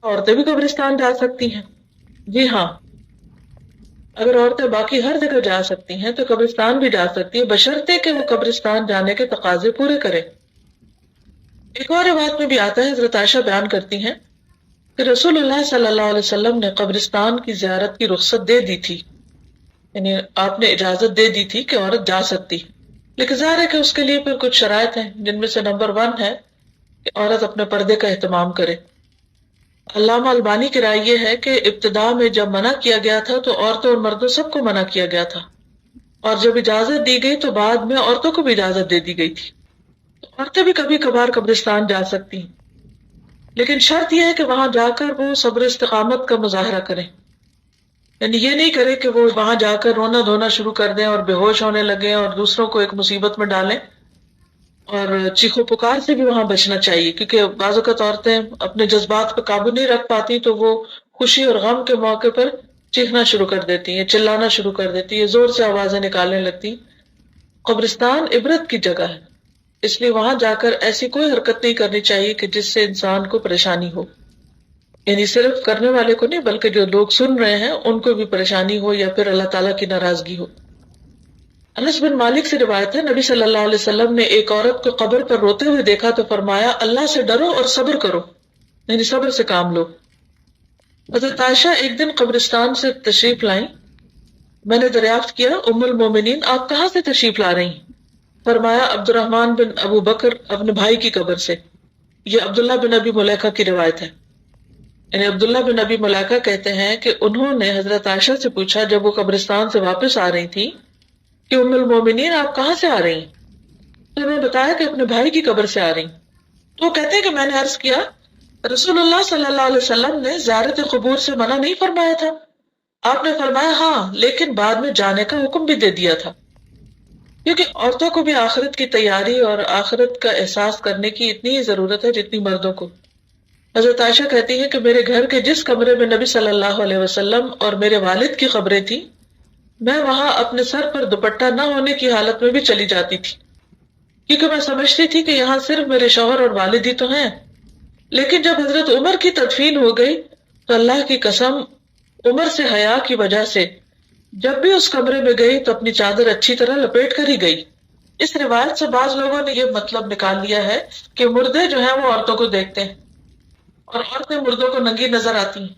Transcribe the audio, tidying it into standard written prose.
عورتیں بھی قبرستان جا سکتی ہیں؟ جی ہاں، اگر عورتیں باقی ہر جگہ جا سکتی ہیں تو قبرستان بھی جا سکتی ہے، بشرطے کہ وہ قبرستان جانے کے تقاضے پورے کرے۔ ایک اور روایت میں بھی آتا ہے، حضرت عائشہ بیان کرتی ہیں کہ رسول اللہ صلی اللہ علیہ وسلم نے قبرستان کی زیارت کی رخصت دے دی تھی، یعنی آپ نے اجازت دے دی تھی کہ عورت جا سکتی، لیکن ظاہر ہے کہ اس کے لیے پھر کچھ شرائط ہیں، جن میں سے نمبر 1 ہے کہ عورت اپنے پردے کا اہتمام کرے۔ علامہ البانی کی رائے یہ ہے کہ ابتدا میں جب منع کیا گیا تھا تو عورتوں اور مردوں سب کو منع کیا گیا تھا، اور جب اجازت دی گئی تو بعد میں عورتوں کو بھی اجازت دے دی گئی تھی۔ تو عورتیں بھی کبھی کبھار قبرستان جا سکتی ہیں، لیکن شرط یہ ہے کہ وہاں جا کر وہ صبر استقامت کا مظاہرہ کریں، یعنی یہ نہیں کرے کہ وہ وہاں جا کر رونا دھونا شروع کر دیں اور بے ہوش ہونے لگیں اور دوسروں کو ایک مصیبت میں ڈالیں، اور چیخو پکار سے بھی وہاں بچنا چاہیے، کیونکہ بعض اوقات عورتیں اپنے جذبات پہ قابو نہیں رکھ پاتی تو وہ خوشی اور غم کے موقع پر چیخنا شروع کر دیتی ہیں، چلانا شروع کر دیتی ہیں، زور سے آوازیں نکالنے لگتی۔ قبرستان عبرت کی جگہ ہے، اس لیے وہاں جا کر ایسی کوئی حرکت نہیں کرنی چاہیے کہ جس سے انسان کو پریشانی ہو، یعنی صرف کرنے والے کو نہیں بلکہ جو لوگ سن رہے ہیں ان کو بھی پریشانی ہو یا پھر اللہ تعالیٰ کی ناراضگی ہو۔ انس بن مالک سے روایت ہے، نبی صلی اللہ علیہ وسلم نے ایک عورت کو قبر پر روتے ہوئے دیکھا تو فرمایا اللہ سے ڈرو اور صبر کرو، یعنی صبر سے کام لو۔ حضرت عائشہ ایک دن قبرستان سے تشریف لائیں، میں نے دریافت کیا ام المومنین آپ کہاں سے تشریف لا رہی ہیں؟ فرمایا عبد الرحمن بن ابو بکر اپنے بھائی کی قبر سے۔ یہ عبداللہ بن ابی ملیکہ کی روایت ہے، یعنی عبداللہ بن ابی ملیکہ کہتے ہیں کہ انہوں نے حضرت عائشہ سے پوچھا جب وہ قبرستان سے واپس آ رہی تھی کہ ام المومنین آپ کہاں سے آ رہی ہیں؟ تو انہوں نے بتایا کہ اپنے بھائی کی قبر سے آ رہی ہیں۔ تو وہ کہتے ہیں کہ میں نے عرض کیا رسول اللہ صلی اللہ علیہ وسلم نے زیارت قبور سے منع نہیں فرمایا تھا؟ آپ نے فرمایا ہاں، لیکن بعد میں جانے کا حکم بھی دے دیا تھا، کیونکہ عورتوں کو بھی آخرت کی تیاری اور آخرت کا احساس کرنے کی اتنی ہی ضرورت ہے جتنی مردوں کو۔ حضرت عائشہ کہتی ہے کہ میرے گھر کے جس کمرے میں نبی صلی اللہ علیہ وسلم اور میرے والد کی قبریں تھیں، میں وہاں اپنے سر پر دوپٹہ نہ ہونے کی حالت میں بھی چلی جاتی تھی، کیونکہ میں سمجھتی تھی کہ یہاں صرف میرے شوہر اور والد ہی تو ہیں۔ لیکن جب حضرت عمر کی تدفین ہو گئی تو اللہ کی قسم عمر سے حیا کی وجہ سے جب بھی اس کمرے میں گئی تو اپنی چادر اچھی طرح لپیٹ کر ہی گئی۔ اس روایت سے بعض لوگوں نے یہ مطلب نکال لیا ہے کہ مردے جو ہیں وہ عورتوں کو دیکھتے ہیں اور عورتیں مردوں کو ننگی نظر آتی ہیں،